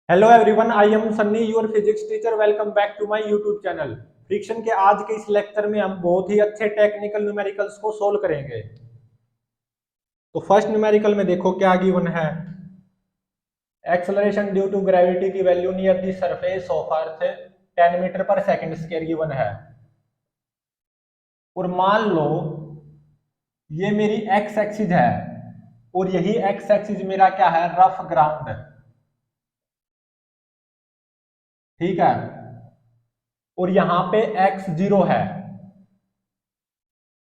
Hello everyone, I am Sunny your physics teacher. Welcome back to my YouTube channel. Friction के आज के इस lecture में हम बहुत ही अच्छे टेक्निकल न्यूमेरिकल्स को सोल्व करेंगे। तो फर्स्ट न्यूमेरिकल में देखो क्या गिवन है। एक्सेलरेशन ड्यू टू ग्रेविटी की value near the surface of earth 10 meter पर सेकंड स्क्वायर गिवन है। और मान लो ये मेरी एक्स एक्सिस है और यही एक्स एक्सिस मेरा क्या है, रफ ग्राउंड। ठीक है। और यहां पे एक्स जीरो है,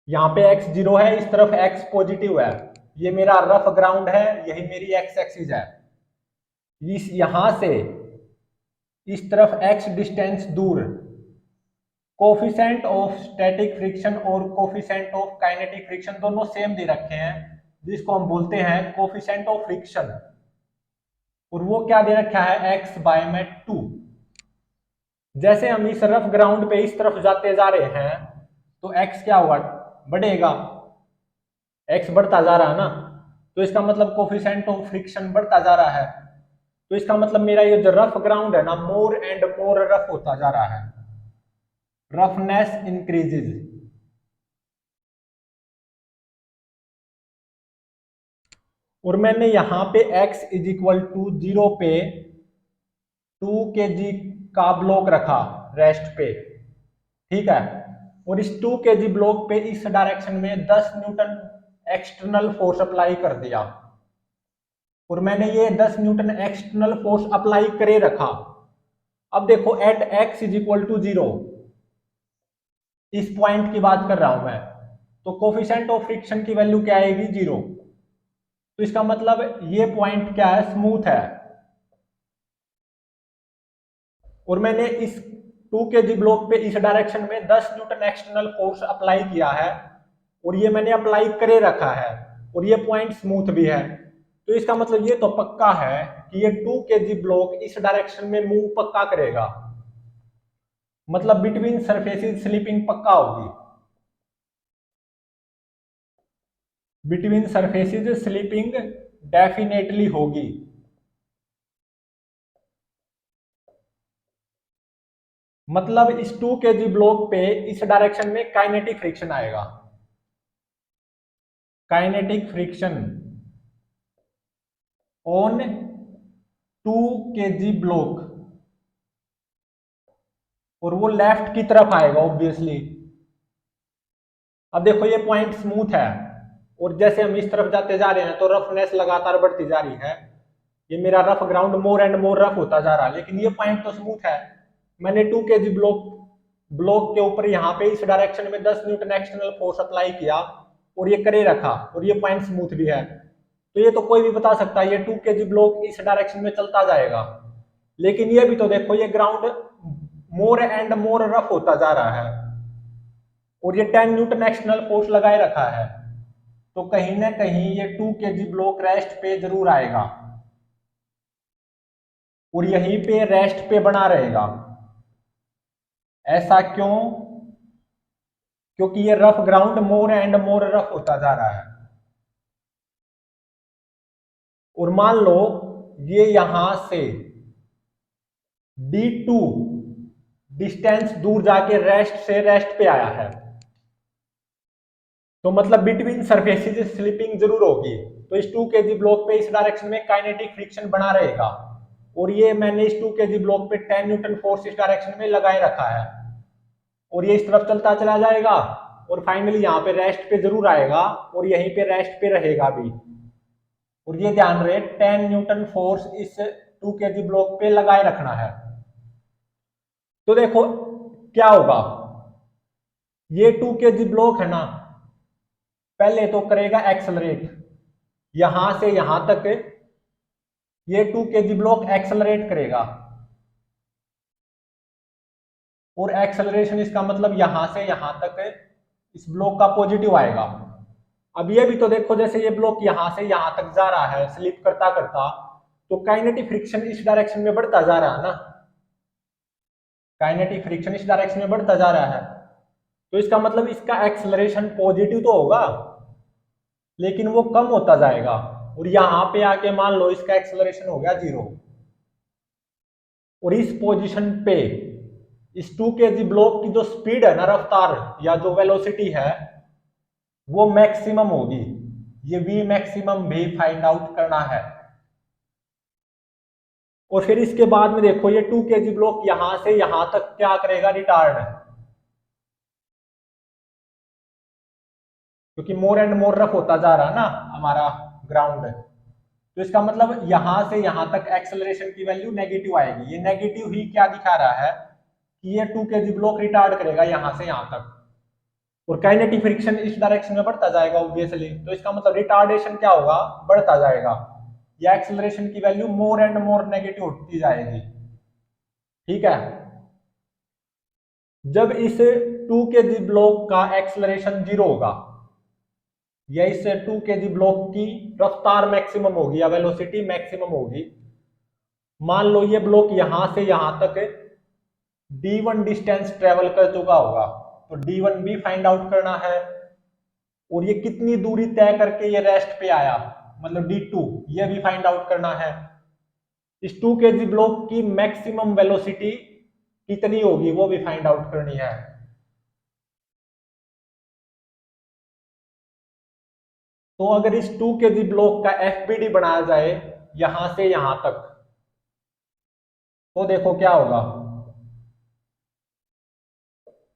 यहाँ पे x जीरो है, इस तरफ x पॉजिटिव है। ये मेरा रफ ग्राउंड है, यही मेरी x एक्सिस है। इस यहां से इस तरफ x डिस्टेंस दूर कोफिशिएंट ऑफ स्टैटिक फ्रिक्शन और कोफिशिएंट ऑफ काइनेटिक फ्रिक्शन दोनों सेम दे रखे हैं, जिसको हम बोलते हैं कोफिशिएंट ऑफ फ्रिक्शन। और वो क्या दे रखा है, x बाय में 2। जैसे हम इस रफ ग्राउंड पे इस तरफ जाते जा रहे हैं तो x क्या होगा, बढ़ेगा। x बढ़ता जा रहा है ना, तो इसका मतलब कोफिशिएंट ऑफ फ्रिक्शन बढ़ता जा रहा है। तो इसका मतलब मेरा ये जो रफ ग्राउंड है ना, मोर एंड मोर रफ होता जा रहा है, रफनेस इंक्रीजेज। और मैंने यहां पे x इज इक्वल टू 0 पे 2 kg का ब्लॉक रखा रेस्ट पे। ठीक है। और इस 2 kg ब्लॉक पे इस डायरेक्शन में 10 न्यूटन एक्सटर्नल फोर्स अप्लाई कर दिया। और मैंने ये 10 न्यूटन एक्सटर्नल फोर्स अप्लाई करे रखा। अब देखो at x is equal to 0, इस पॉइंट की बात कर रहा हूं मैं, तो कोफिशिएंट ऑफ फ्रिक्शन की वैल्यू क्या आएगी, 0। तो इसका मतलब ये पॉइंट क्या है, स्मूथ है। और मैंने इस 2 kg ब्लॉक पे इस डायरेक्शन में 10 न्यूटन एक्सटर्नल फोर्स अप्लाई किया है, और ये मैंने अप्लाई करे रखा है, और ये पॉइंट स्मूथ भी है। तो इसका मतलब ये तो पक्का है कि ये 2 kg ब्लॉक इस डायरेक्शन में मूव पक्का करेगा, मतलब बिटवीन सरफेसेस स्लिपिंग पक्का होगी। बिटवीन सरफेसेस स्लिपिंग डेफिनेटली होगी। मतलब इस 2 kg ब्लॉक पे इस डायरेक्शन में काइनेटिक फ्रिक्शन आएगा। Kinetic friction on 2 kg block, और वो लेफ्ट की तरफ आएगा ऑब्वियसली। अब देखो ये पॉइंट स्मूथ है, और जैसे हम इस तरफ जाते जा रहे हैं तो रफनेस लगातार बढ़ती जा रही है। ये मेरा rough ground more and more rough होता जा रहा है, लेकिन ये पॉइंट तो स्मूथ है। मैंने 2 kg ब्लॉक ब्लॉक के ऊपर यहाँ पे इस डायरेक्शन में 10 न्यूटन एक्सटर्नल फोर्स अप्लाई किया, और ये करे रखा, और ये पॉइंट स्मूथ भी है। तो ये तो कोई भी बता सकता है ये 2 kg ब्लॉक इस डायरेक्शन में चलता जाएगा। लेकिन ये भी तो देखो, ये ground more and more rough होता जा रहा है, और ये 10 न्यूटन एक्सटर्नल फोर्स लगाए रखा है। तो कहीं ना कहीं ये 2 kg ब्लॉक रेस्ट पे जरूर आएगा, और यहीं पे रेस्ट पे बना रहेगा। ऐसा क्यों? क्योंकि ये rough ground more and more rough होता जा रहा है। और मान लो ये यहां से D2 डिस्टेंस दूर जाके रेस्ट से रेस्ट पे आया है, तो मतलब बिटवीन सरफेसेस स्लिपिंग जरूर होगी। तो इस 2 kg ब्लॉक पे इस डायरेक्शन में काइनेटिक फ्रिक्शन बना रहेगा, और ये मैंने इस 2 kg ब्लॉक पे 10 न्यूटन फोर्स इस डायरेक्शन में लगाए रखा है, और ये इस तरफ चलता चला जाएगा, और फाइनली यहाँ पे रेस्ट पे जरूर आएगा, और यहीं पे रेस्ट पे रहेगा भी। और ये ध्यान रहे 10 न्यूटन फोर्स इस 2 kg ब्लॉक पे लगाए रखना है। तो देखो क्या होगा, ये 2 kg ब्लॉक है ना, पहले तो करेगा एक्सलरेट यहां से यहां तक। ये 2 kg ब्लॉक एक्सलरेट करेगा, और एक्सेलरेशन इसका मतलब यहां से यहां तक इस ब्लॉक का पॉजिटिव आएगा। अब ये भी तो देखो, जैसे ये ब्लॉक यहां से यहां तक जा रहा है स्लिप करता करता, तो काइनेटिक फ्रिक्शन इस डायरेक्शन में बढ़ता जा रहा है ना, काइनेटिक फ्रिक्शन इस डायरेक्शन में बढ़ता जा रहा है। तो इसका मतलब इसका एक्सेलरेशन पॉजिटिव तो होगा, लेकिन वो कम होता जाएगा। और यहां पे आके मान लो इसका एक्सेलरेशन हो गया 0। और इस पोजीशन पे इस 2 kg ब्लॉक की जो स्पीड है ना, रफ्तार या जो वेलोसिटी है, वो मैक्सिमम होगी। ये v मैक्सिमम भी फाइंड आउट करना है। और फिर इसके बाद में देखो ये 2 kg ब्लॉक यहां से यहां तक क्या करेगा, रिटार्ड, क्योंकि मोर एंड मोर रफ होता जा रहा है ना हमारा ग्राउंड। तो इसका मतलब यहां से यहां तक एक्सेलरेशन की वैल्यू नेगेटिव आएगी। ये नेगेटिव ही क्या दिखा रहा है कि ये 2 kg ब्लॉक रिटार्ड करेगा यहां से यहां तक, और काइनेटिक फ्रिक्शन इस डायरेक्शन में बढ़ता जाएगा ऑब्वियसली। तो इसका मतलब रिटार्डेशन क्या होगा, बढ़ता जाएगा, या एक्सेलरेशन की value more and more negative होती जाएगी। ठीक है। जब इस 2 kg ब्लॉक का एक्सेलरेशन 0 होगा, या इस 2 kg ब्लॉक की रफ्तार मैक्सिमम होगी या वेलोसिटी मैक्सिमम होगी, मान लो ये ब्लॉक यहां से यहां तक d1 डिस्टेंस ट्रेवल कर चुका होगा, तो d1 भी फाइंड आउट करना है। और ये कितनी दूरी तय करके ये रेस्ट पे आया, मतलब d2, ये भी फाइंड आउट करना है। इस 2 kg ब्लॉक की मैक्सिमम वेलोसिटी कितनी होगी, वो भी फाइंड आउट करनी है। तो अगर इस 2 kg ब्लॉक का एफबीडी बनाया जाए यहां से यहां तक, तो देखो क्या होगा।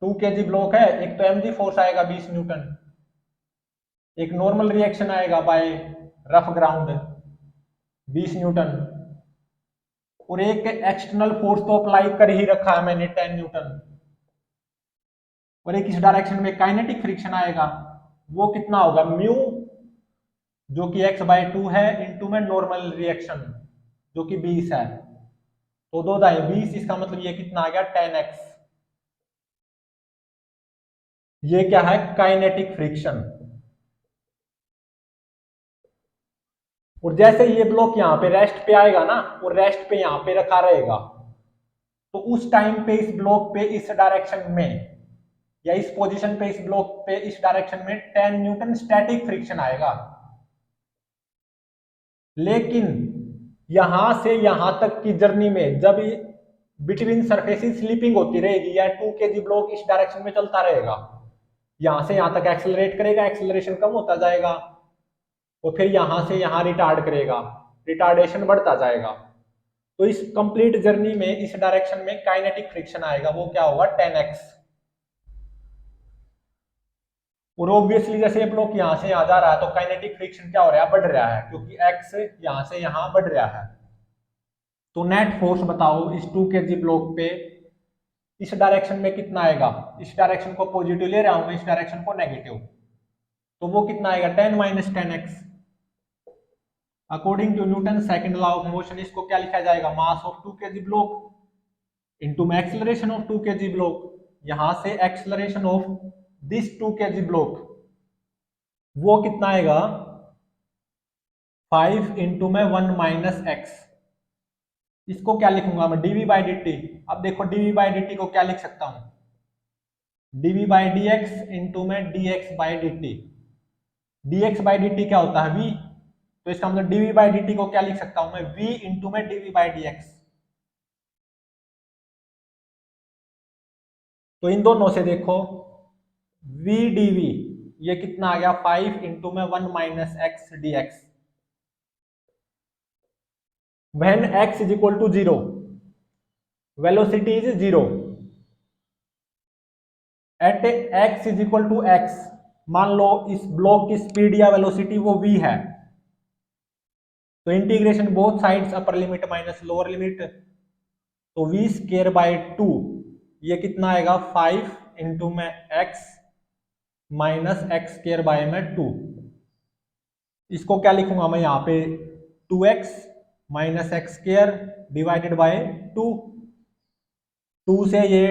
2 kg ब्लॉक है, एक तो mg फोर्स आएगा 20 न्यूटन, एक नॉर्मल रिएक्शन आएगा बाय रफ ग्राउंड 20 न्यूटन, और एक एक्सटर्नल फोर्स तो अप्लाई कर ही रखा है मैंने 10 न्यूटन, और एक इस डायरेक्शन में काइनेटिक फ्रिक्शन आएगा, वो कितना होगा, म्यू, जो कि x/2 है, इंटू में नॉर्मल रिएक्शन जो कि 20 है। तो दो दाएं 20, इसका मतलब ये कितना आ गया, 10x। ये क्या है, काइनेटिक फ्रिक्शन। और जैसे ये ब्लॉक यहाँ पे रेस्ट पे आएगा ना, और रेस्ट पे यहाँ पे रखा रहेगा, तो उस टाइम पे इस ब्लॉक पे इस डायरेक्शन में, या इस पोजीशन पे इस ब्लॉक पे इस डायरेक्शन में 10 न्यूटन स्टैटिक फ्रिक्शन आएगा। लेकिन यहां से यहां तक की जर्नी में जब बिटवीन सरफेसिस स्लिपिंग होती रहेगी, या 2 kg ब्लॉक इस डायरेक्शन में चलता रहेगा, यहां से यहां तक एक्सेलरेट करेगा, एक्सेलरेशन कम होता जाएगा, और फिर यहां से यहां रिटार्ड करेगा, रिटार्डेशन बढ़ता जाएगा। तो इस कंप्लीट जर्नी में इस डायरेक्शन में काइनेटिक फ्रिक्शन आएगा, वो क्या होगा, 10x। और ऑब्वियसली जैसे ये ब्लॉक यहां से यहां जा रहा है, तो काइनेटिक फ्रिक्शन क्या हो रहा है, बढ़ रहा है, क्योंकि x यहां से यहां बढ़ रहा है। तो नेट फोर्स बताओ इस 2 kg ब्लॉक पे इस डायरेक्शन में कितना आएगा। इस डायरेक्शन को पॉजिटिव ले रहा हूं मैं, इस डायरेक्शन को नेगेटिव, तो वो कितना आएगा, 10 - 10x। According to Newton second law of motion इसको क्या लिखा जाएगा, mass of 2 kg block into में एक्सेलरेशन ऑफ 2 kg ब्लॉक। यहां से acceleration of this 2 kg block वो कितना आएगा, 5 इंटू में 1 - x। इसको क्या लिखूंगा मैं, dv/dt। अब देखो dv/dt को क्या लिख सकता हूं, dv/dx इंटू में dx/dt। dx/dt क्या होता है, v। तो इसका मतलब dv/dt को क्या लिख सकता हूं मैं, v इंटू में dv/dx। तो इन दोनों से देखो v dv ये कितना आ गया, 5 इंटू में 1 - x dx। when x is equal to 0, velocity is 0, at x is equal to x, मान लो इस ब्लॉक की स्पीड या वेलोसिटी वो v है, तो इंटीग्रेशन बोथ साइड्स अपर लिमिट माइनस लोअर लिमिट, तो v²/2 ये कितना आएगा, 5 इंटू में x माइनस x²/2। इसको क्या लिखूंगा मैं यहाँ पे, 2x minus x² divided by 2। 2 से ये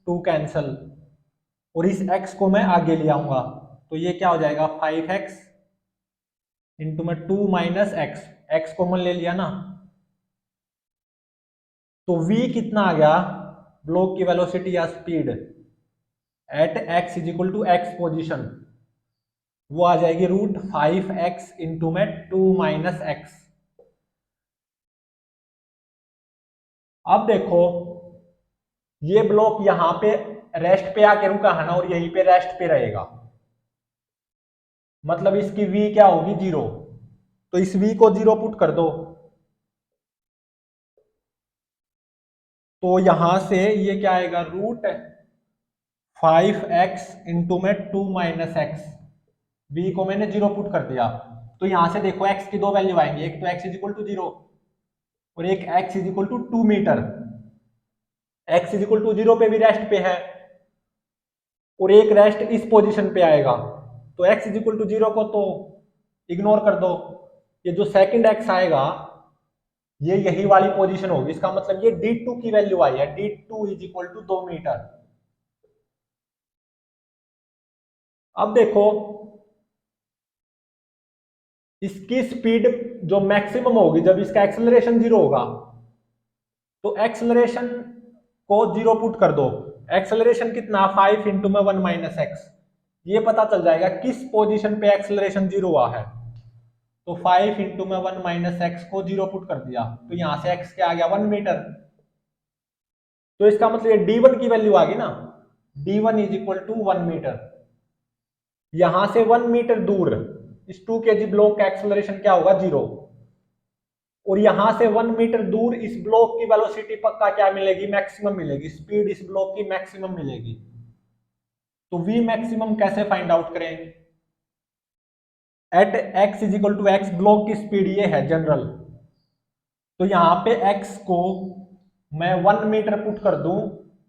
2 कैंसल, और इस x को मैं आगे ले आऊंगा, तो ये क्या हो जाएगा, 5x इंटू में 2 माइनस x कॉमन ले लिया ना, तो v कितना आ गया, ब्लॉक की वेलोसिटी या speed at x is equal to x position, वो आ जाएगी √5x इंटू में 2 माइनस x। अब देखो ये ब्लॉक यहां पे रेस्ट पे आके रुका है ना, और यहीं पे रेस्ट पे रहेगा, मतलब इसकी v क्या होगी 0। तो इस v को 0 पुट कर दो, तो यहां से ये क्या आएगा, √5x इंटू में 2 माइनस एक्स, v को मैंने 0 पुट कर दिया। तो यहां से देखो x की दो वैल्यू आएंगी, एक तो x इज इक्वल टू 0 और एक x is equal to 2 meter. x is equal to 0 पे भी रेस्ट पे है और एक रेस्ट इस पोजीशन पे आएगा, तो x इज इक्वल टू 0 को तो इग्नोर कर दो। ये जो सेकंड x आएगा ये यही वाली पोजीशन होगी, इसका मतलब ये d2 की वैल्यू आई है, d2 is equal to 2 metre. अब देखो इसकी स्पीड जो मैक्सिमम होगी जब इसका एक्सेलरेशन 0 होगा, तो एक्सेलरेशन को 0 पुट कर दो। एक्सेलरेशन कितना, 5 इंटू में 1 माइनस एक्स, ये पता चल जाएगा किस पोजीशन पे एक्सेलरेशन 0 हुआ है। तो 5 इंटू में 1 माइनस एक्स को 0 पुट कर दिया, तो यहां से एक्स क्या आ गया, 1 मीटर। तो इसका मतलब ये d1 की वैल्यू आ गई ना, d1 is equal to 1 metre. यहां से 1 मीटर दूर इस 2 kg ब्लॉक का एक्सेलरेशन क्या होगा, 0। और यहां से 1 मीटर दूर इस ब्लॉक की वेलोसिटी पक्का क्या मिलेगी, मैक्सिमम मिलेगी, स्पीड इस ब्लॉक की मैक्सिमम मिलेगी। तो v मैक्सिमम कैसे फाइंड आउट करें, at x is equal to x, block की स्पीड ये है जनरल, तो यहां पे x को मैं 1 मीटर पुट कर दूं,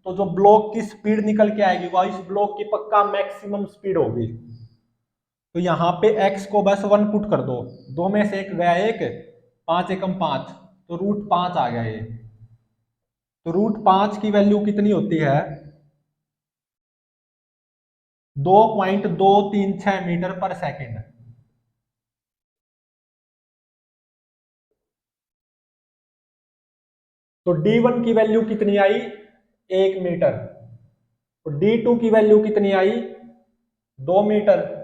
तो जो ब्लॉक की स्पीड निकल के आएगी वह इस ब्लॉक की पक्का मैक्सिमम स्पीड होगी। तो यहां पे x को बस 1 पुट कर दो, दो में से एक गया एक, 5 एकम 5, तो √5 आ गया ये। तो √5 की वैल्यू कितनी होती है, 2.236 मीटर पर सेकेंड। तो d1 की वैल्यू कितनी आई, 1 मीटर। तो d2 की वैल्यू कितनी आई, 2 मीटर।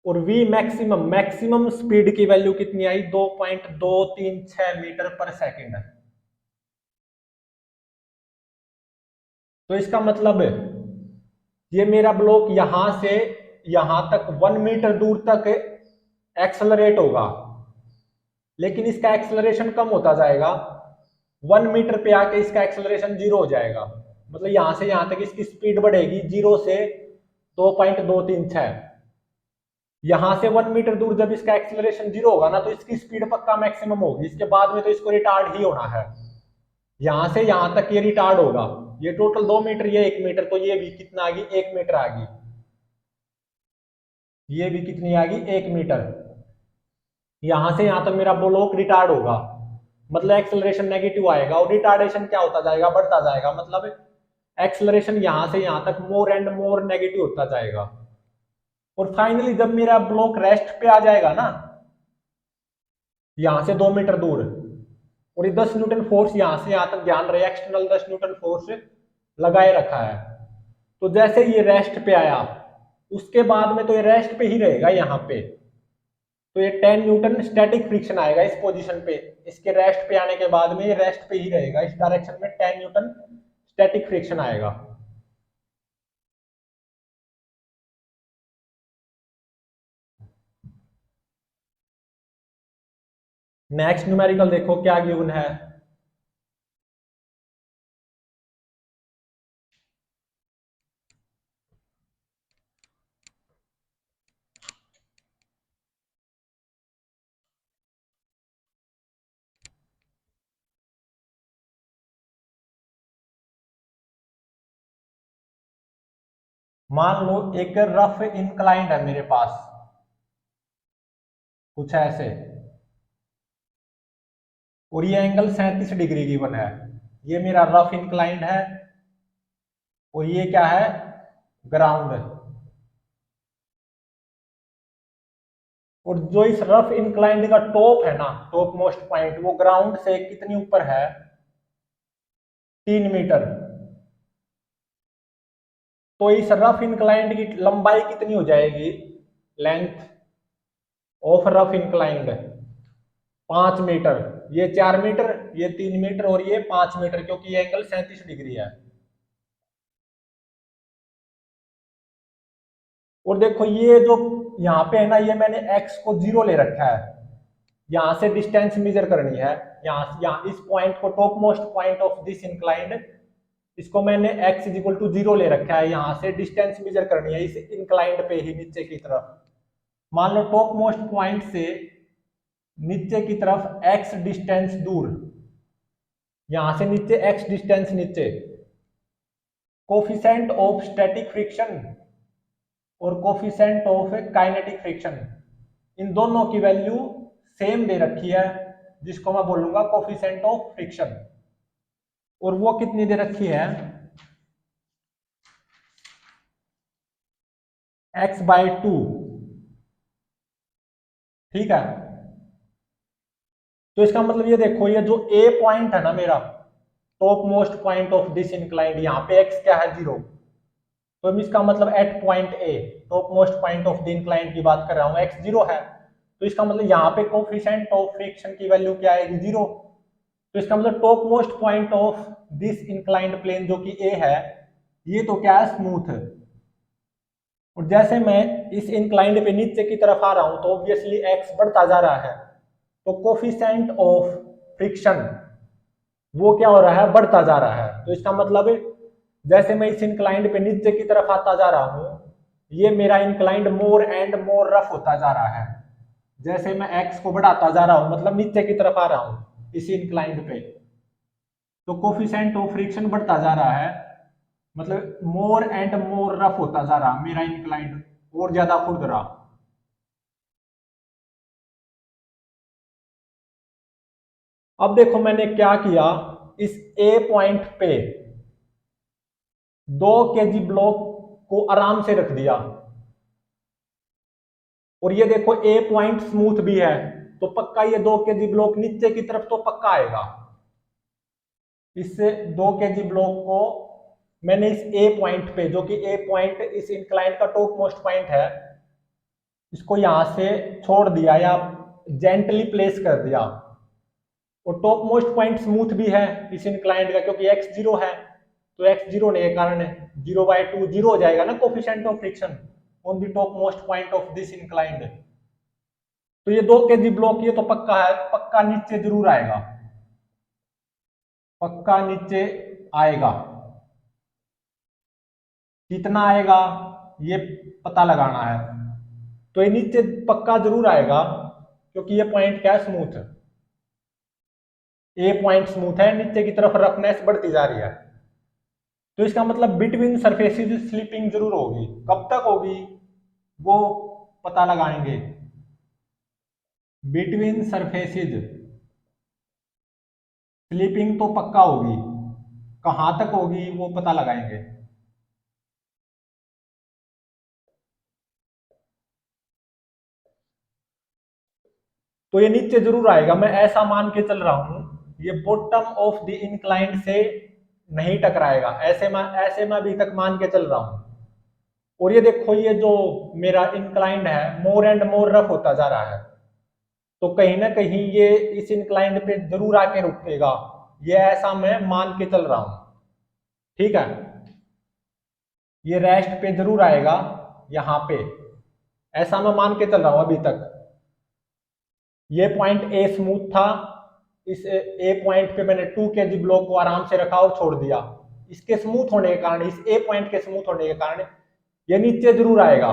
और v मैक्सिमम, मैक्सिमम स्पीड की वैल्यू कितनी आई, 2.236 मीटर पर सेकेंड। तो इसका मतलब ये मेरा ब्लॉक यहां से यहां तक 1 मीटर दूर तक एक्सलरेट होगा, लेकिन इसका एक्सलरेशन कम होता जाएगा, 1 मीटर पे आके इसका एक्सलरेशन 0 हो जाएगा। मतलब यहां से यहां तक इसकी स्पीड बढ़ेगी 0 से 2.236। यहां से 1 मीटर दूर जब इसका एक्सेलरेशन 0 होगा ना, तो इसकी स्पीड पक्का मैक्सिमम होगी, इसके बाद में तो इसको रिटार्ड ही होना है। यहां से यहां तक ये रिटार्ड होगा, ये टोटल 2 मीटर, ये 1 मीटर, तो ये भी कितना आ गई, 1 मीटर आ गई। ये भी कितनी आ गई, 1 मीटर। यहां से यहां तक मेरा ब्लॉक रिटार्ड होगा, मतलब एक्सेलरेशन नेगेटिव आएगा, और रिटार्डेशन क्या होता जाएगा, बढ़ता जाएगा, मतलब एक्सेलरेशन यहां से यहां तक मोर एंड मोर नेगेटिव होता जाएगा। और फाइनली जब मेरा ब्लॉक रेस्ट पे आ जाएगा ना, यहां से 2 मीटर दूर, और ये 10 न्यूटन फोर्स यहां से यहां तक ध्यान रहे, एक्सटर्नल 10 न्यूटन फोर्स लगाए रखा है। तो जैसे ये रेस्ट पे आया, उसके बाद में तो ये रेस्ट पे ही रहेगा यहां पे, तो ये 10 न्यूटन स्टैटिक फ्रिक्शन आएगा इस पोजीशन पे। इसके रेस्ट पे आने के बाद में ये रेस्ट पे ही रहेगा, इस डायरेक्शन में 10 न्यूटन स्टैटिक फ्रिक्शन आएगा। नेक्स्ट न्यूमेरिकल देखो क्या गिवन है, मान लो एक रफ इंक्लाइंड है मेरे पास, कुछ ऐसे, और ये एंगल 37 डिग्री गिवन है। ये मेरा रफ इंक्लाइंड है, और ये क्या है, ग्राउंड। और जो इस रफ इंक्लाइंड का टॉप है ना, टॉप मोस्ट पॉइंट, वो ग्राउंड से कितनी ऊपर है, 3 मीटर। तो इस रफ इंक्लाइंड की लंबाई कितनी हो जाएगी, length of rough inclined 5 meter, ये 4 मीटर, ये 3 मीटर और ये 5 मीटर, क्योंकि ये एंगल 37 डिग्री है। और देखो ये जो यहाँ पे है ना, ये मैंने x को 0 ले रखा है, यहां से डिस्टेंस मेजर करनी है। यहाँ इस पॉइंट को, top most point of this inclined, इसको मैंने x इज इक्वल टू 0 ले रखा है, यहां से डिस्टेंस मेजर करनी है इस इंक्लाइंड पे ही नीचे की तरफ। मान लो टॉप मोस्ट पॉइंट से नीचे की तरफ x डिस्टेंस दूर, यहां से नीचे x डिस्टेंस नीचे, कोफिशिएंट ऑफ स्टैटिक फ्रिक्शन और कोफिशिएंट ऑफ काइनेटिक फ्रिक्शन, इन दोनों की वैल्यू सेम दे रखी है, जिसको मैं बोलूंगा कोफिशिएंट ऑफ फ्रिक्शन। और वो कितनी दे रखी है, x/2। ठीक है, तो इसका मतलब ये देखो, ये जो ए पॉइंट है ना मेरा, top most point of this inclined, यहाँ पे x क्या है 0, तो इसका मतलब at point A, top most point of the inclined की बात कर रहा हूँ, x 0 है, तो इसका मतलब यहाँ पे कोफिशिएंट ऑफ फ्रिक्शन की वैल्यू क्या आएगी 0। तो इसका मतलब top most point of this inclined plane जो कि ए है, ये तो क्या है, स्मूथ है। और जैसे मैं इस इंक्लाइंड पे नीचे की तरफ आ रहा हूं, तो ऑब्वियसली x बढ़ता जा रहा है, तो कोफिशिएंट ऑफ फ्रिक्शन वो क्या हो रहा है, बढ़ता जा रहा है। तो इसका मतलब जैसे मैं इस इंक्लाइंड पे नीचे की तरफ आता जा रहा हूं, ये मेरा inclined more and more rough होता जा रहा है। जैसे मैं x को बढ़ाता जा रहा हूं, मतलब नीचे की तरफ आ रहा हूं इसी इंक्लाइंड पे, तो कोफिशिएंट ऑफ फ्रिक्शन बढ़ता जा रहा है, मतलब मोर एंड मोर रफ होता जा रहा मेरा इंक्लाइंड, और ज्यादा खुरदरा। अब देखो मैंने क्या किया, इस ए पॉइंट पे 2 kg ब्लॉक को आराम से रख दिया, और ये देखो ए पॉइंट स्मूथ भी है, तो पक्का ये 2 kg ब्लॉक नीचे की तरफ तो पक्का आएगा। इससे 2 kg ब्लॉक को मैंने इस ए पॉइंट पे, जो कि ए पॉइंट इस इंक्लाइंड का टॉप मोस्ट पॉइंट है, इसको यहां से छोड़ दिया या जेंटली प्लेस कर दिया। और टॉप मोस्ट पॉइंट स्मूथ भी है इस इंक्लाइंड का, क्योंकि x 0 है, तो x 0 ने के कारण 0/2 0 हो जाएगा ना coefficient of friction on the top most point of this inclined. तो ये 2 kg ब्लॉक ये तो पक्का है, पक्का नीचे जरूर आएगा, पक्का नीचे आएगा। कितना आएगा ये पता लगाना है, तो ये नीचे पक्का जरूर आएगा, क्योंकि ये पॉइंट क्या है, स्मूथ है। ए पॉइंट स्मूथ है, नीचे की तरफ रफनेस बढ़ती जा रही है, तो इसका मतलब बिटवीन सरफेसेस स्लिपिंग जरूर होगी। कब तक होगी वो पता लगाएंगे, बिटवीन सरफेसेस स्लिपिंग तो पक्का होगी, कहां तक होगी वो पता लगाएंगे। तो ये नीचे जरूर आएगा, मैं ऐसा मान के चल रहा हूं, ये बॉटम ऑफ द इंक्लाइंड से नहीं टकराएगा, ऐसे मैं अभी तक मान के चल रहा हूं। और ये देखो, ये जो मेरा इंक्लाइंड है मोर एंड मोर रफ होता जा रहा है, तो कहीं ना कहीं ये इस इंक्लाइंड पे जरूर आके रुकेगा, ये ऐसा मैं मान के चल रहा हूं। ठीक है, ये रेस्ट पे जरूर आएगा यहां पे, ऐसा मैं मान के चल रहा हूं अभी तक। ये पॉइंट ए स्मूथ था, इस ए पॉइंट पे मैंने 2 kg ब्लॉक को आराम से रखा और छोड़ दिया, इसके स्मूथ होने के कारण, इस ए पॉइंट के स्मूथ होने के कारण ये नीचे जरूर आएगा।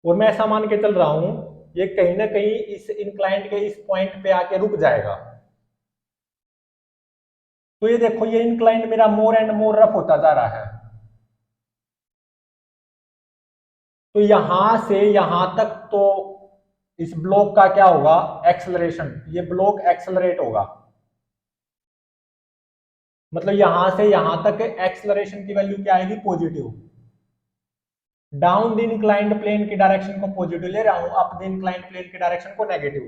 और मैं ऐसा मान के चल रहा हूं, ये कहीं ना कहीं इस इंक्लाइंड के इस पॉइंट पे आके रुक जाएगा। तो ये देखो, ये इंक्लाइंड मेरा मोर एंड मोर रफ होता जा रहा है, तो यहां से यहां तक तो इस ब्लॉक का क्या होगा, एक्सेलरेशन, ये ब्लॉक एक्सेलरेट होगा, मतलब यहां से यहां तक एक्सेलरेशन की वैल्यू क्या आएगी, positive. Down the inclined plane की डायरेक्शन को पॉजिटिव ले रहा हूं, अप द इंक्लाइंड प्लेन की डायरेक्शन को नेगेटिव।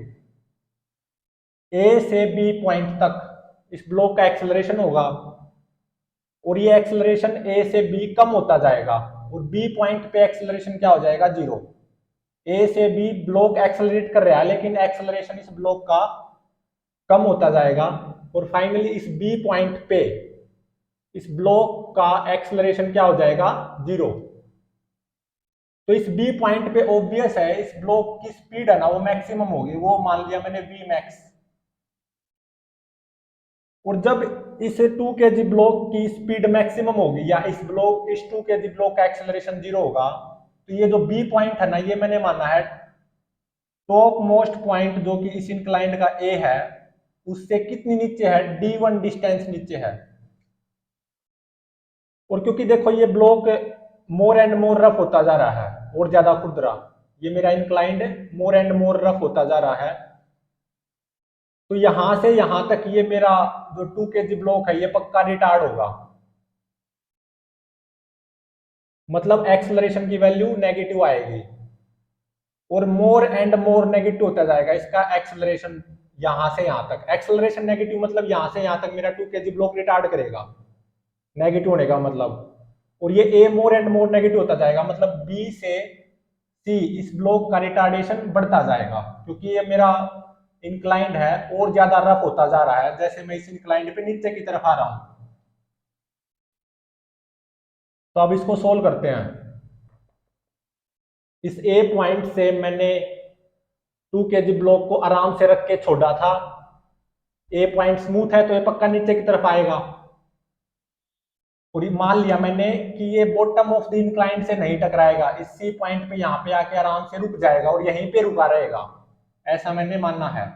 ए से बी पॉइंट तक इस ब्लॉक का एक्सेलरेशन होगा, और ये एक्सेलरेशन ए से बी कम होता जाएगा, और बी पॉइंट पे एक्सेलरेशन क्या हो जाएगा, 0। ए से बी ब्लॉक एक्सेलरेट कर रहा है, लेकिन एक्सेलरेशन इस ब्लॉक का कम होता जाएगा और फाइनली इस बी पॉइंट पे इस ब्लॉक का एक्सेलरेशन क्या हो जाएगा, 0। तो इस बी पॉइंट पे ऑब्वियस है इस ब्लॉक की स्पीड है ना वो मैक्सिमम होगी, वो मान लिया मैंने वी मैक्स। और जब इस 2 kg ब्लॉक की स्पीड मैक्सिमम होगी या इस 2 kg ब्लॉक का एक्सेलरेशन 0 होगा, तो ये जो बी पॉइंट है ना ये मैंने माना है टॉप मोस्ट पॉइंट जो कि इस इंक्लाइंड का ए है उससे कितनी नीचे है, d1 डिस्टेंस नीचे है। और क्योंकि देखो ये block more and more rough होता जा रहा है और ज्यादा खुरदरा, ये मेरा inclined more and more rough होता जा रहा है, तो यहां से यहां तक ये मेरा जो 2 kg ब्लॉक है ये पक्का रिटार्ड होगा। मतलब एक्सेलरेशन की वैल्यू नेगेटिव आएगी और मोर एंड मोर नेगेटिव होता जाएगा इसका एक्सेलरेशन। यहां से यहां तक एक्सेलरेशन नेगेटिव मतलब यहां से यहां तक मेरा 2 kg ब्लॉक रिटार्ड करेगा, नेगेटिव होने का मतलब। और ये ए मोर एंड मोर नेगेटिव होता जाएगा मतलब बी से सी इस ब्लॉक का रिटार्डेशन बढ़ता जाएगा, क्योंकि ये मेरा इंक्लाइंड है और ज्यादा रफ होता जा रहा है जैसे मैं इस इंक्लाइंड पे नीचे की तरफ आ रहा हूं। तो अब इसको सोल्व करते हैं। इस ए पॉइंट से मैंने 2 kg ब्लॉक को आराम से रख के छोड़ा था, ए पॉइंट स्मूथ है तो ये पक्का नीचे की तरफ आएगा। और मान लिया मैंने कि ये बॉटम ऑफ द इंक्लाइंड से नहीं टकराएगा, इस सी पॉइंट पे यहाँ पे आके आराम से रुक जाएगा और यहीं पे रुका रहेगा, ऐसा मैंने मानना है।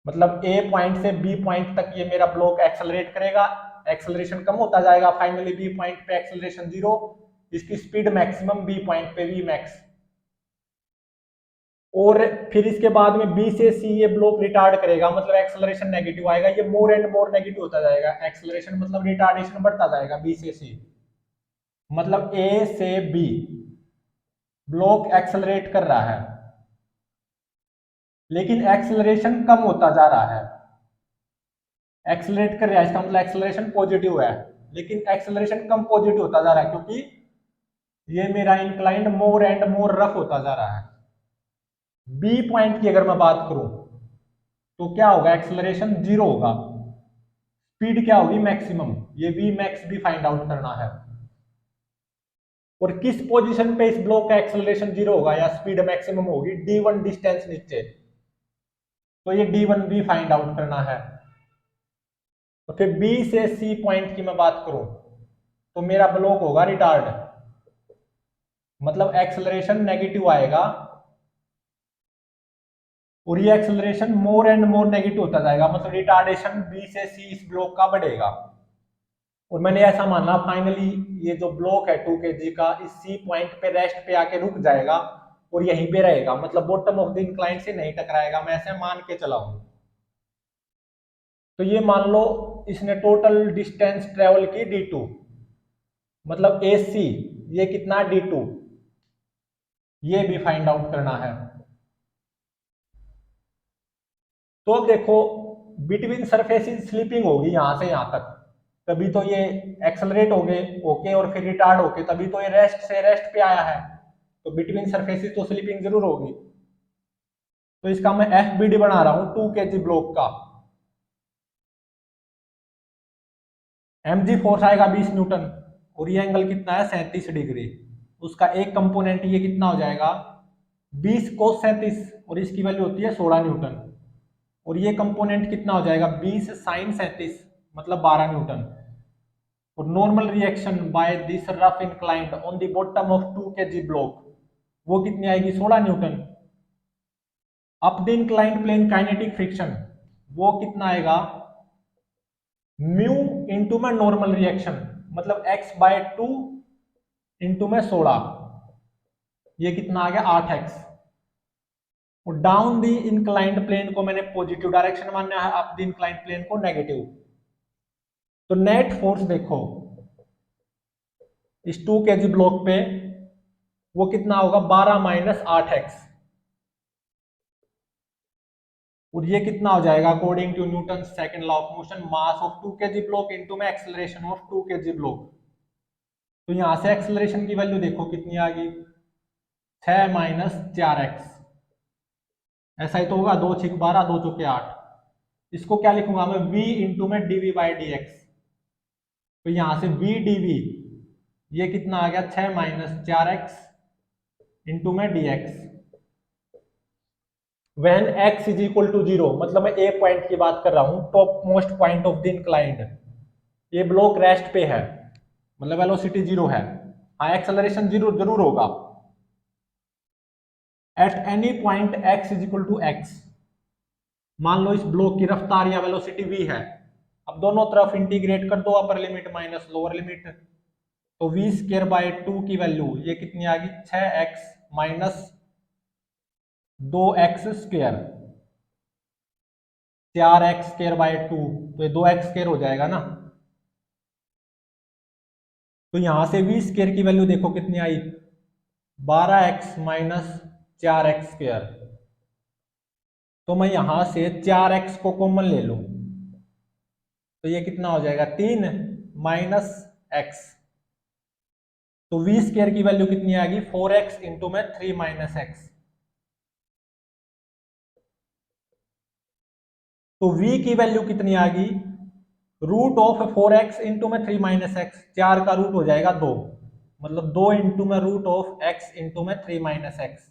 मतलब ए पॉइंट से बी पॉइंट तक ये मेरा ब्लॉक एक्सेलरेट करेगा, एक्सेलरेशन कम होता जाएगा, फाइनली बी पॉइंट पे एक्सेलरेशन 0, इसकी स्पीड मैक्सिमम बी पॉइंट पे वी मैक्स। और फिर इसके बाद में बी से सी ये ब्लॉक रिटार्ड करेगा मतलब एक्सेलरेशन नेगेटिव आएगा, ये मोर एंड मोर नेगेटिव होता जाएगा, एक्सेलरेशन मतलब रिटार्डेशन बढ़ता जाएगा बी से सी। मतलब ए से बी ब्लॉक एक्सेलरेट कर रहा है लेकिन एक्सेलरेशन कम होता जा रहा है। एक्सेलरेट कर रहा है इसका मतलब एक्सेलरेशन पॉजिटिव है, लेकिन एक्सेलरेशन कम पॉजिटिव होता जा रहा है क्योंकि ये मेरा inclined more and more rough होता जा रहा है। बी पॉइंट की अगर मैं बात करूं तो क्या होगा, एक्सेलरेशन 0 होगा, स्पीड क्या होगी मैक्सिमम, ये वी मैक्स भी फाइंड आउट करना है। और किस पोजीशन पे इस ब्लॉक का एक्सेलरेशन 0 होगा या स्पीड मैक्सिमम होगी, d1 डिस्टेंस नीचे, तो ये d1 भी फाइंड आउट करना है। तो फिर B से C पॉइंट की मैं बात करूं तो मेरा ब्लॉक होगा रिटार्ड, मतलब एक्सेलरेशन नेगेटिव आएगा और ये acceleration more and more negative होता जाएगा, मतलब रिटार्डेशन B से C इस ब्लॉक का बढ़ेगा। और मैंने ऐसा माना फाइनली ये जो ब्लॉक है 2 kg का इस सी पॉइंट पे रेस्ट पे आके रुक जाएगा और यहीं पे रहेगा, मतलब बॉटम ऑफ द इंक्लाइन से नहीं टकराएगा, मैं ऐसे मान के चला हूं। तो ये मान लो इसने टोटल डिस्टेंस ट्रेवल की d2, मतलब ए सी ये कितना d2, ये भी फाइंड आउट करना है। तो अब देखो बिटवीन सरफेसिस स्लिपिंग होगी यहां से यहां तक, तभी तो ये एक्सेलरेट हो गए ओके और फिर रिटार्ड होके तभी तो ये रेस्ट से रेस्ट पे आया है, तो बिटवीन सरफेसिस तो स्लिपिंग जरूर होगी। तो इसका मैं एफ बी डी बना रहा हूं 2 kg ब्लॉक का, एम जी फोर्स आएगा 20 न्यूटन और ये एंगल कितना है 37 डिग्री, उसका एक कंपोनेंट ये कितना हो जाएगा 20 कोस 37 और इसकी वैल्यू होती है 16 न्यूटन, और ये कंपोनेंट कितना हो जाएगा 20 साइन 37 मतलब 12 न्यूटन। और normal reaction by this rough inclined on the bottom of 2 kg block वो कितनी आएगी 16 न्यूटन। Up the inclined plane kinetic friction वो कितना आएगा म्यू इंटू में नॉर्मल रिएक्शन मतलब x/2 इंटू में 16, ये कितना आ गया 8x। और डाउन द इंक्लाइंड प्लेन को मैंने पॉजिटिव डायरेक्शन माना है, अप द इंक्लाइंड प्लेन को नेगेटिव। तो नेट फोर्स देखो इस 2 kg ब्लॉक पे वो कितना होगा 12 माइनस 8x, और ये कितना हो जाएगा according to Newton second law of motion mass of 2 kg block into में एक्सेलरेशन ऑफ 2 kg ब्लॉक। तो यहां से एक्सेलरेशन की वैल्यू देखो कितनी आ गई 6 माइनस 4x, ऐसा ही तो होगा, 2 6 12 2 चौके 8। इसको क्या लिखूंगा मैं, v इंटू में dv बाई डी एक्स। तो यहां से v dv ये कितना आ गया, 6 माइनस 4x इंटू में dx। When x is equal to 0, मतलब मैं ए पॉइंट की बात कर रहा हूं, top most point of the inclined. ये ब्लॉक रेस्ट पे है, मतलब वेलोसिटी 0 है। हाँ, एक्सेलरेशन 0 जरूर होगा। At any point x is equal to x, मान लो इस ब्लॉक की रफ्तार या वेलोसिटी v है। अब दोनों तरफ इंटीग्रेट कर दो, अपर लिमिट माइनस लोअर लिमिट। तो v स्क्वायर बाय 2 की वैल्यू ये कितनी आ गई, 6x minus 2x square, 4x square by 2, तो ये 2x स्क्वायर हो जाएगा ना। तो यहां से v स्क्वायर की वैल्यू देखो कितनी आई, 12x माइनस 4x स्क्वायर। तो मैं यहां से 4x को कॉमन ले लूं, तो ये कितना हो जाएगा, 3 माइनस x। तो v स्क्वायर की वैल्यू कितनी आ गई, 4x इंटू में 3 माइनस x। तो v की वैल्यू कितनी आ गई, रूट ऑफ 4x इंटू में 3 माइनस एक्स, 4 का रूट हो जाएगा 2, मतलब 2 इंटू में रूट ऑफ x इंटू में 3 माइनस एक्स।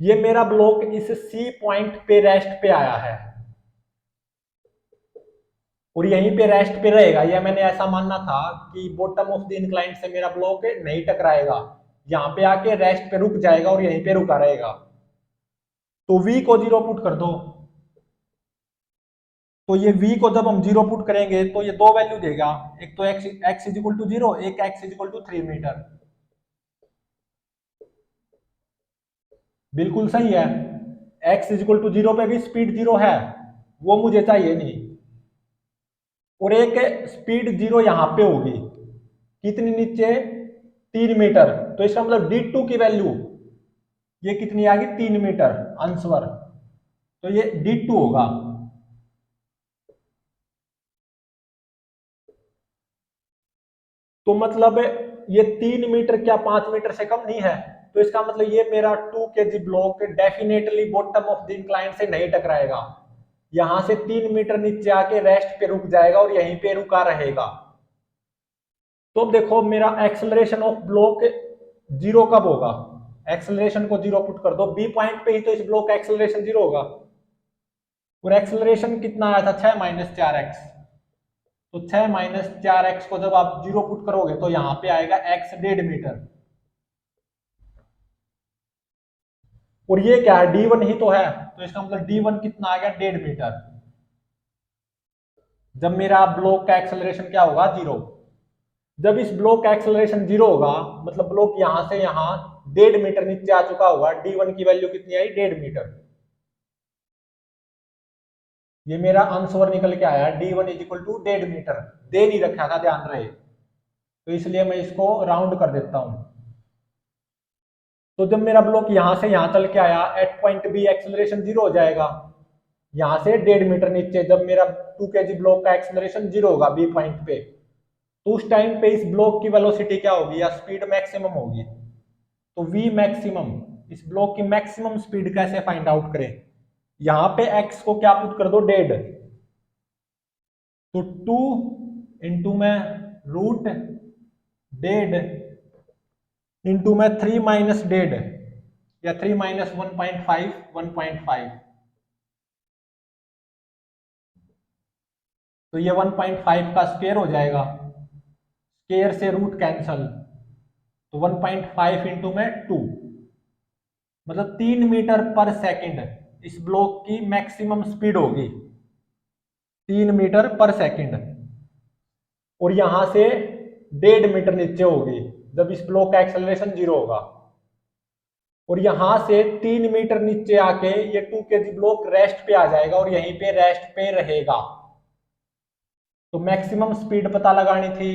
ये मेरा ब्लॉक इस C पॉइंट पे रेस्ट पे आया है और यहीं पे रेस्ट पे रहेगा। या मैंने ऐसा मानना था कि बॉटम ऑफ द इंक्लाइन से मेरा ब्लॉक नहीं टकराएगा, यहाँ पे आके रेस्ट पे रुक जाएगा और यहीं पे रुका रहेगा। तो v को 0 पुट कर दो। तो ये v को जब हम 0 पुट करेंगे तो ये दो वैल्यू देगा, एक तो x इज इक्वल टू 0, एक x is equal to 3 meter. बिल्कुल सही है, x इज इक्वल टू 0 पे भी स्पीड 0 है, वो मुझे चाहिए नहीं। और एक स्पीड 0 यहां पे होगी, कितनी नीचे, 3 मीटर। तो इसका मतलब d2 की वैल्यू ये कितनी आ गई, 3 मीटर आंसर। तो ये d2 होगा। तो मतलब ये 3 मीटर क्या 5 मीटर से कम नहीं है। तो इसका मतलब ये मेरा 2 kg block definitely bottom of the incline से नहीं टकराएगा, यहां से 3 मीटर नीचे आके रेस्ट पे रुक जाएगा और यहीं पे रुका रहेगा। तो अब देखो मेरा एक्सेलरेशन ऑफ ब्लॉक 0 कब होगा, एक्सेलरेशन को 0 पुट कर दो, बी पॉइंट पे ही तो इस ब्लॉक का एक्सेलरेशन 0 होगा। और एक्सेलरेशन कितना आया था, 6 माइनस 4x। तो 6 माइनस 4x को जब आप 0 पुट करोगे तो यहां पे आएगा x 1.5 मीटर। और ये क्या है, d1 ही तो है, तो इसका मतलब d1 कितना आ गया, 1.5 मीटर। जब मेरा ब्लॉक का एक्सेलरेशन क्या होगा, 0। जब इस ब्लॉक का एक्सेलरेशन 0 होगा, मतलब ब्लॉक यहां से यहां 1.5 मीटर नीचे आ चुका होगा, d1 की वैल्यू कितनी आई, 1.5 मीटर। ये मेरा आंसर निकल के आया, d1 is equal to 1.5 metre. दे नहीं रखा था, ध्यान रहे, तो इसलिए मैं इसको राउंड कर देता हूं। तो जब मेरा ब्लॉक यहां से यहां चल के आया, एट पॉइंट बी एक्सेलरेशन 0 हो जाएगा, यहां से 1.5 मीटर नीचे जब मेरा 2 kg ब्लॉक का एक्सेलरेशन 0 होगा बी पॉइंट पे, तो उस टाइम पे इस ब्लॉक की वेलोसिटी क्या होगी, या स्पीड मैक्सिमम होगी। तो v मैक्सिमम, इस ब्लॉक की मैक्सिमम स्पीड कैसे फाइंड आउट करें, यहां पे x को क्या पुट कर दो, 1.5। तो 2 इंटू में रूट 1.5 इंटू में 3 माइनस 1.5, या 3 माइनस 1.5, 1.5। तो ये 1.5 का स्क्वायर हो जाएगा, स्क्वायर से रूट कैंसल, तो 1.5 इंटू में 2, मतलब 3 मीटर पर सेकंड इस ब्लॉक की मैक्सिमम स्पीड होगी, 3 मीटर पर सेकंड। और यहां से 1.5 मीटर नीचे होगी जब इस ब्लॉक का एक्सेलरेशन 0 होगा। और यहां से 3 मीटर नीचे आके ये 2 kg ब्लॉक रेस्ट पे आ जाएगा और यहीं पे रेस्ट पे रहेगा। तो मैक्सिमम स्पीड पता लगानी थी,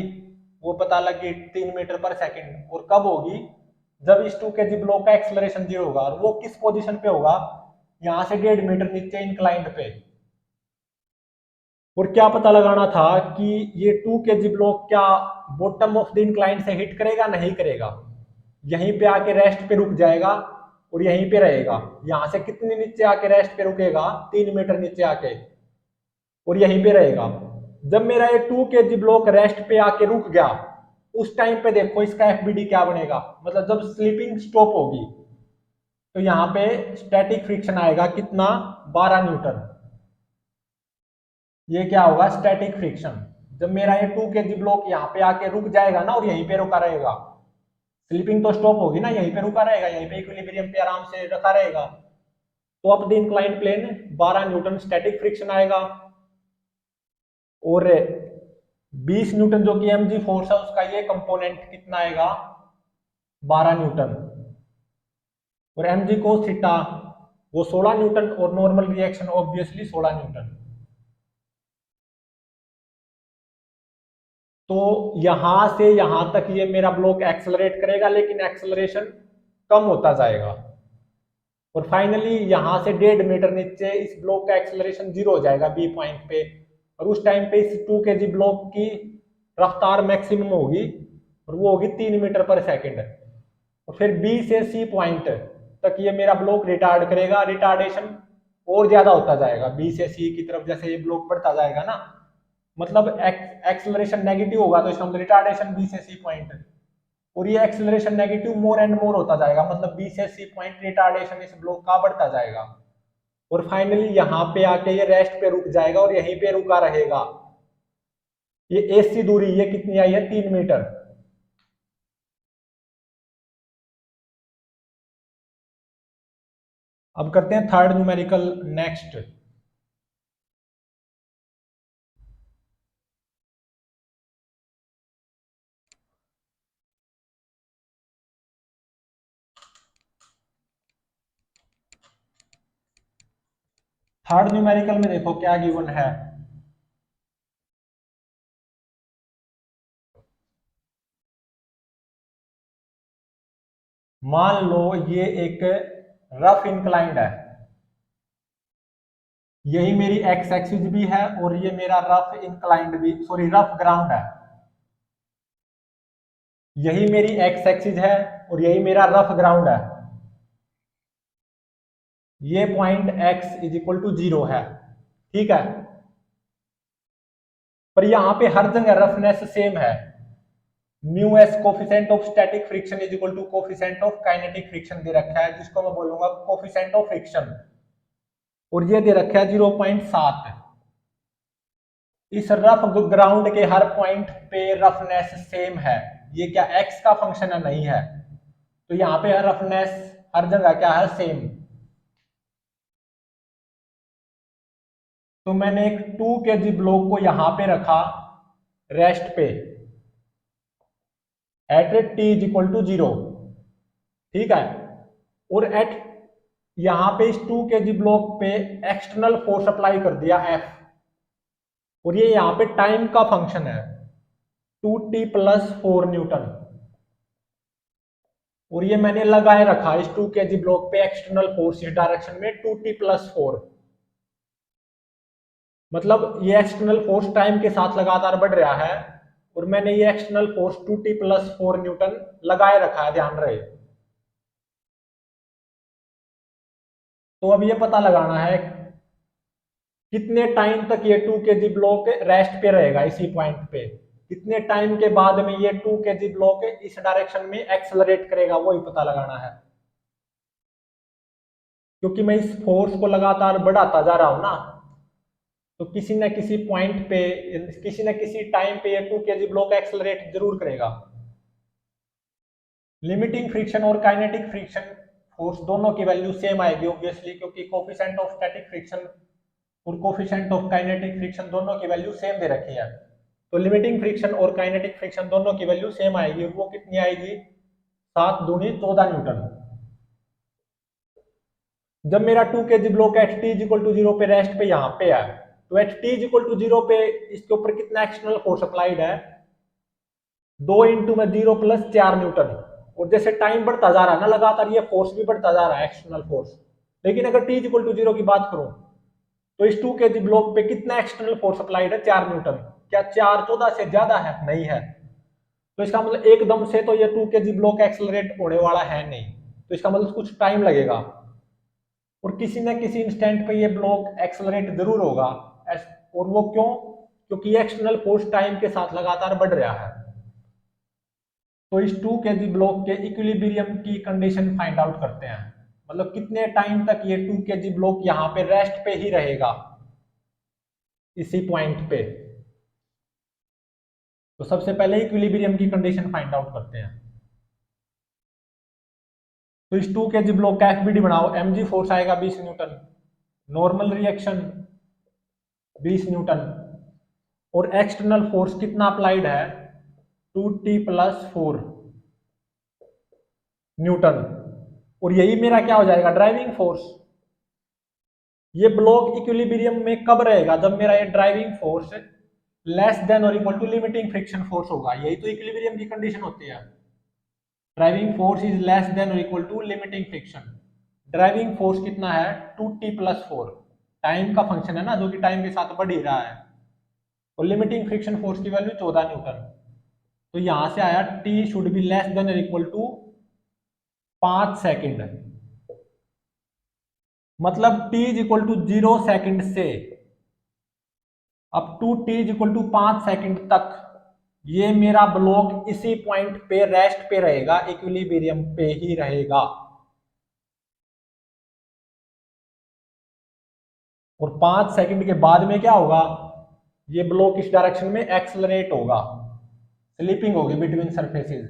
वो पता लगी 3 मीटर पर सेकंड। और कब होगी, जब इस 2 kg ब्लॉक का एक्सेलरेशन 0 होगा, और वो किस पोजीशन पे होगा, यहां से 1.5 मीटर नीचे इंक्लाइंड पे। और क्या पता लगाना था कि ये 2 kg ब्लॉक क्या बॉटम ऑफ द इंक्लाइंड से हिट करेगा, नहीं करेगा। यहीं पे आके रेस्ट पे रुक जाएगा और यहीं पे रहेगा। यहां से कितने नीचे आके रेस्ट पे रुकेगा, 3 मीटर नीचे आके, और यहीं पे रहेगा। जब मेरा ये 2 kg ब्लॉक रेस्ट पे आके रुक गया, उस टाइम पे देखो इसका एफबीडी क्या बनेगा, मतलब जब स्लीपिंग स्टॉप होगी तो यहाँ पे स्टैटिक फ्रिक्शन आएगा कितना, 12 न्यूटन। ये क्या होगा, स्टैटिक फ्रिक्शन। जब मेरा ये 2 kg ब्लॉक यहाँ पे आके रुक जाएगा ना और यहीं पे रुका रहेगा, स्लीपिंग तो स्टॉप होगी ना, यहीं पे रुका रहेगा, यहीं पे इक्विलिब्रियम पे आराम से रखा रहेगा, तो up the inclined plane 12 Newton static friction आएगा। और 20 न्यूटन जो कि mg फोर्स है उसका ये कंपोनेंट कितना आएगा, 12 न्यूटन। और mg cos थीटा वो 16 न्यूटन, और नॉर्मल रिएक्शन ऑब्वियसली 16 न्यूटन। तो यहां से यहां तक ये मेरा ब्लॉक एक्सेलरेट करेगा, लेकिन एक्सेलरेशन कम होता जाएगा, और फाइनली यहां से 1.5 मीटर नीचे इस ब्लॉक का एक्सेलरेशन 0 हो जाएगा बी पॉइंट पे, और उस टाइम पे इस 2 kg ब्लॉक की रफ्तार मैक्सिमम होगी, और वो होगी 3 मीटर पर सेकेंड। और फिर बी से सी पॉइंट तक ये मेरा ब्लॉक रिटार्ड करेगा, रिटार्डेशन और ज्यादा होता जाएगा बी से सी की तरफ, जैसे ये ब्लॉक बढ़ता जाएगा ना, मतलब एक्सेलरेशन नेगेटिव होगा तो इसका मतलब रिटार्डेशन बी से सी पॉइंट, और ये acceleration negative more and more होता जाएगा, मतलब बी से सी पॉइंट रिटार्डेशन इस ब्लॉक का बढ़ता जाएगा, और फाइनली यहाँ पे आके ये रेस्ट पे रुक जाएगा और यहीं पे रुका रहेगा। ये एसी दूरी ये कितनी आई है, 3 मीटर। अब करते हैं third numerical next. Third numerical में देखो क्या गिवन है। मान लो ये एक रफ इंक्लाइंड है, यही मेरी एक्स एक्सिस भी है, और ये मेरा रफ इंक्लाइंड भी, सॉरी रफ ग्राउंड है। यही मेरी एक्स एक्सिस है और यही मेरा रफ ग्राउंड है। ये point x is equal to 0 है, ठीक है। पर यहां पे हर जगह रफनेस सेम है। Mu s coefficient of static friction is equal to coefficient of kinetic friction दे रखा है, जिसको मैं बोलूंगा कोफिशिएंट ऑफ फ्रिक्शन, और ये दे रखा है 0.7। इस रफ ग्राउंड के हर पॉइंट पे रफनेस सेम है। ये क्या x का फंक्शन है, नहीं है, तो यहाँ पे रफनेस हर जगह क्या है, सेम। तो मैंने एक 2 kg ब्लॉक को यहां पे रखा रेस्ट पे at t is equal to 0, ठीक है। और एट यहां पे इस 2 kg ब्लॉक पे एक्सटर्नल फोर्स अप्लाई कर दिया F, और ये यहां पे टाइम का फंक्शन है 2t प्लस 4 न्यूटन, और ये मैंने लगाए रखा इस 2 kg ब्लॉक पे एक्सटर्नल फोर्स इस डायरेक्शन में 2t प्लस 4। मतलब ये एक्सटर्नल फोर्स टाइम के साथ लगातार बढ़ रहा है, और मैंने ये external force 2t plus 4 Newton लगाए रखा है, ध्यान रहे। तो अब ये पता लगाना है कितने टाइम तक ये 2 kg ब्लॉक रेस्ट पे रहेगा इसी पॉइंट पे, कितने टाइम के बाद में ये 2 kg ब्लॉक इस डायरेक्शन में एक्सेलरेट करेगा, वो ही पता लगाना है। क्योंकि मैं इस फोर्स को लगातार बढ़ाता जा रहा हूं ना, तो किसी न किसी पॉइंट पे, किसी न किसी टाइम पे ये 2 kg ब्लॉक एक्सेलरेट जरूर करेगा। लिमिटिंग फ्रिक्शन और काइनेटिक फ्रिक्शन फोर्स दोनों की वैल्यू सेम आएगी ऑब्वियसली, क्योंकि कोफिशिएंट ऑफ स्टैटिक फ्रिक्शन और कोफिशिएंट ऑफ काइनेटिक फ्रिक्शन दोनों की वैल्यू सेम दे रखी है। तो लिमिटिंग फ्रिक्शन और काइनेटिक फ्रिक्शन दोनों की वैल्यू सेम आएगी, और वो कितनी आएगी, 7 दूनी 14 न्यूटन। जब मेरा 2 kg block at t equal to 0 पे रेस्ट पे यहाँ पे है, तो एट t इक्वल टू 0 पे इसके ऊपर कितना एक्सटर्नल फोर्स अप्लाइड है, 2 इंटू में 0 प्लस 4 न्यूटन। और जैसे टाइम बढ़ता जा रहा है ना लगातार, ये फोर्स भी बढ़ता जा रहा है, एक्सटर्नल फोर्स। लेकिन अगर t इक्वल टू 0 की बात करूं, तो इस 2 kg ब्लॉक पे कितना एक्सटर्नल फोर्स अप्लाइड है, 4 न्यूटन। क्या 4 14 से ज्यादा है, नहीं है। तो इसका मतलब एकदम से तो ये 2 kg ब्लॉक एक्सेलरेट होने वाला है नहीं, तो इसका मतलब कुछ टाइम लगेगा और किसी न किसी इंस्टेंट पे ये ब्लॉक एक्सेलरेट जरूर होगा। और वो क्यों? क्योंकि एक्सटर्नल फोर्स टाइम के साथ लगातार बढ़ रहा है। तो इस 2 kg ब्लॉक के इक्विलिब्रियम की कंडीशन फाइंड आउट करते हैं, मतलब कितने टाइम तक ये 2 kg ब्लॉक यहाँ पे रेस्ट पे ही रहेगा इसी पॉइंट पे। तो सबसे पहले इक्विलिब्रियम की कंडीशन फाइंड आउट करते हैं। तो इस 2 kg ब्लॉक का एफबीडी बनाओ, mg फोर्स आएगा 20 न्यूटन, नॉर्मल रिएक्शन 20 न्यूटन और एक्सटर्नल फोर्स कितना अप्लाइड है 2t प्लस 4 न्यूटन। और यही मेरा क्या हो जाएगा ड्राइविंग फोर्स। ये ब्लॉक इक्विलिब्रियम में कब रहेगा? जब मेरा ये ड्राइविंग फोर्स लेस देन और equal to limiting friction force होगा। यही तो इक्विलिब्रियम की कंडीशन होती है। Driving force is less than और equal to limiting friction. Driving force कितना है 2t प्लस 4, टाइम का फंक्शन है ना, जो कि टाइम के साथ बढ़ ही रहा है। और लिमिटिंग फ्रिक्शन फोर्स की वैल्यू 14 न्यूटन। तो यहां से आया t should be less than और इक्वल टू 5 सेकेंड, मतलब t is equal to 0 second से up to t is equal to 5 second तक ये मेरा ब्लॉक इसी पॉइंट पे रेस्ट पे रहेगा, इक्विलिब्रियम पे ही रहेगा। और 5 सेकंड के बाद में क्या होगा? ये ब्लॉक इस डायरेक्शन में एक्सेलरेट होगा, स्लिपिंग होगी between surfaces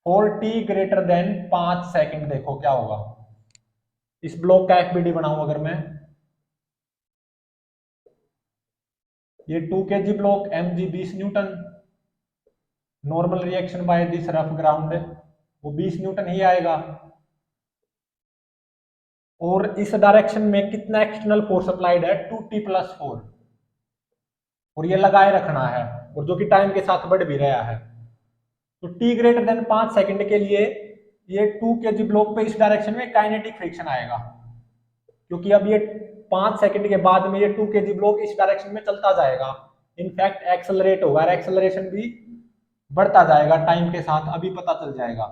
for T greater than 5 second. देखो क्या होगा। इस ब्लॉक का एफबीडी बनाऊं अगर मैं, ये 2 kg block mg 20 Newton, normal reaction by this rough ground वो 20 न्यूटन ही आएगा। और इस डायरेक्शन में कितना एक्सटर्नल फोर्स अप्लाइड है 2t प्लस 4, और ये लगाए रखना है और जो कि टाइम के साथ बढ़ भी रहा है। तो t ग्रेटर देन 5 सेकंड के लिए ये 2 kg ब्लॉक पे इस डायरेक्शन में काइनेटिक फ्रिक्शन आएगा, क्योंकि अब ये 5 सेकंड के बाद में ये 2 kg ब्लॉक इस डायरेक्शन में चलता जाएगा, इनफैक्ट एक्सेलरेट होगा, एक्सेलरेशन भी बढ़ता जाएगा टाइम के साथ, अभी पता चल जाएगा।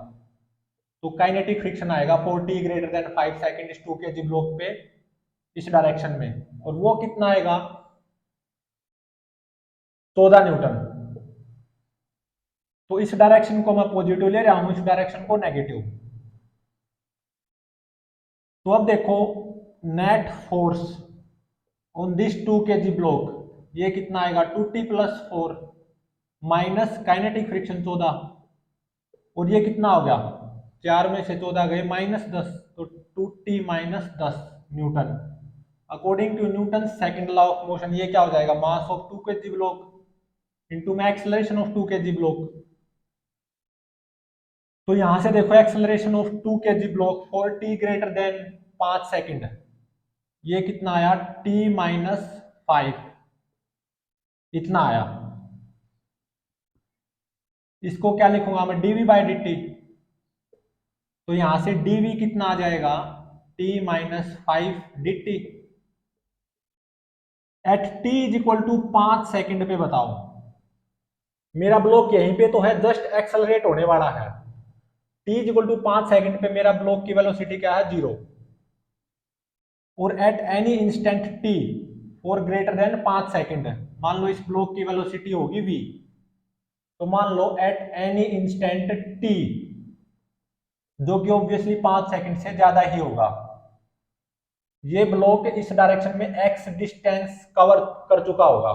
तो काइनेटिक फ्रिक्शन आएगा for t greater than 5 second इस 2 kg ब्लॉक पे इस डायरेक्शन में, और वो कितना आएगा 14 न्यूटन। तो इस डायरेक्शन को मैं पॉजिटिव ले रहा हूं, इस डायरेक्शन को नेगेटिव। तो अब देखो net force on this 2 kg block ये कितना आएगा 2t plus 4 minus kinetic friction 14, और ये कितना हो गया 4 में से 14 गए -10, तो 2t minus 10 Newton. According to Newton second law of motion ये क्या हो जाएगा mass of 2 kg block into में एक्सेलरेशन ऑफ 2 kg ब्लॉक। तो यहां से देखो acceleration of 2 kg block for t greater than 5 second ये कितना आया t माइनस 5, इतना आया। इसको क्या लिखूंगा मैं dv बाई dt। तो यहां से dv कितना आ जाएगा t minus 5 dt at t is equal to 5 second पे। बताओ मेरा ब्लॉक यहीं पे तो है, जस्ट एक्सेलरेट होने वाला है। t is equal to 5 second पे मेरा ब्लॉक की वेलोसिटी क्या है 0, और at any instant t for greater than 5 second मान लो इस ब्लॉक की वेलोसिटी होगी v। तो मान लो एट एनी इंस्टेंट t जो कि ऑब्वियसली 5 सेकंड से ज्यादा ही होगा, ये ब्लॉक इस डायरेक्शन में x डिस्टेंस कवर कर चुका होगा,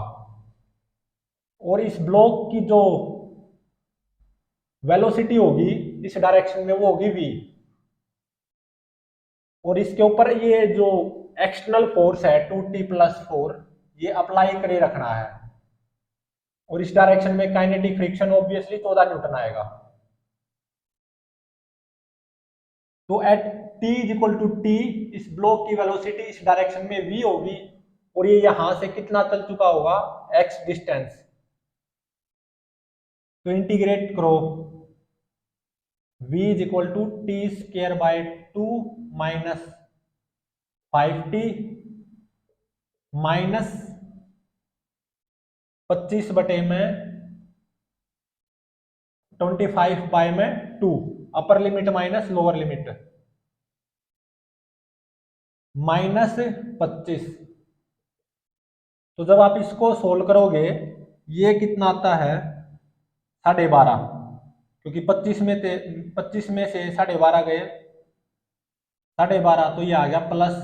और इस ब्लॉक की जो वेलोसिटी होगी इस डायरेक्शन में वो होगी v। और इसके ऊपर ये जो एक्सटर्नल फोर्स है 2t प्लस 4 ये अप्लाई करे रखना है, और इस डायरेक्शन में काइनेटिक फ्रिक्शन ऑब्वियसली 14 न्यूटन आएगा। तो at t is equal to t इस ब्लॉक की वेलोसिटी इस डायरेक्शन में v होगी, और ये यहां से कितना चल चुका होगा x डिस्टेंस। तो इंटीग्रेट करो v is equal to t square by 2 minus 5t minus 25 बटे में 25 बाय में 2, upper limit minus lower limit -25। तो जब आप इसको सोल्व करोगे ये कितना आता है 12.5, क्योंकि 25 में से 12.5 गए 12.5, तो ये आ गया प्लस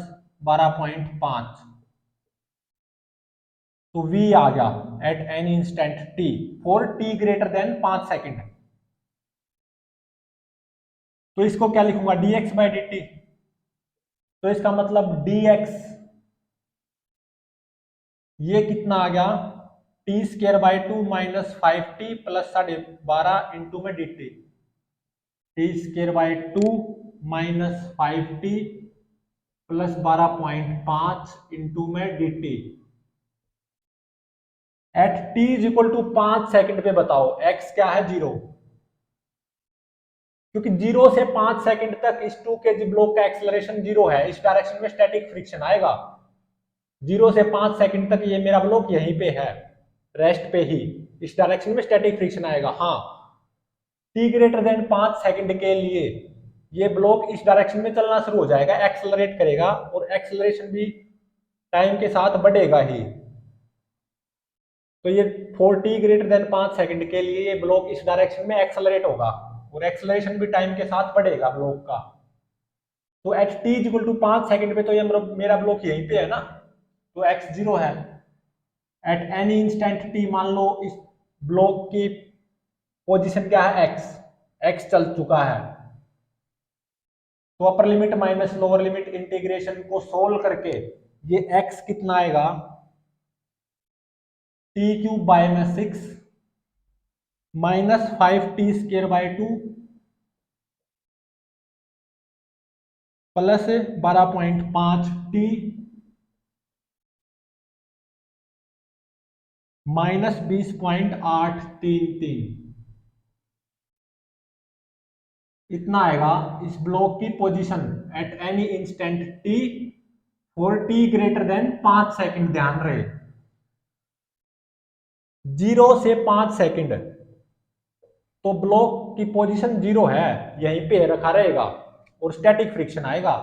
12.5। तो v आ गया eight any instant t for t greater than 5 second. तो इसको क्या लिखूंगा dx बाई dt। तो इसका मतलब dx ये कितना आ गया t square by 2 minus 5t plus 12.5 into में dt, t square by 2 minus 5t plus 12.5 into में dt at t is equal to 5 second पे बताओ x क्या है 0, क्योंकि 0 से 5 सेकंड तक इस 2 kg ब्लॉक का एक्सेलरेशन 0 है, इस डायरेक्शन में स्टैटिक फ्रिक्शन आएगा। 0 से 5 सेकंड तक ये मेरा ब्लॉक यहीं पे है, रेस्ट पे ही, इस डायरेक्शन में स्टैटिक फ्रिक्शन आएगा। हाँ, t ग्रेटर देन 5 सेकंड के लिए ये ब्लॉक इस डायरेक्शन में चलना शुरू हो जाएगा, एक्सेलरेट करेगा, और एक्सेलरेशन भी टाइम के साथ बढ़ेगा ही। तो ये 4t ग्रेटर देन 5 सेकंड के लिए ये ब्लॉक इस डायरेक्शन में एक्सेलरेट होगा, और एक्सेलरेशन भी टाइम के साथ बढ़ेगा ब्लॉक का। तो at t is equal to 5 second पे तो ये मेरा ब्लॉक यहीं पे है ना, तो x 0 है। एट एनी इंस्टेंट t मान लो इस ब्लॉक की पोजीशन क्या है x चल चुका है। तो अपर limit minus lower limit integration को सोल्व करके ये x कितना आएगा t³ बाय में 6 minus 5t square by 2 plus 12.5t minus 20.833, इतना आएगा इस ब्लॉक की position eight any instant t for t greater than 5 second. ध्यान रहे 0 से 5 सेकंड, तो ब्लॉक की पोजीशन 0 है, यहीं पे रखा रहेगा, और स्टैटिक फ्रिक्शन आएगा,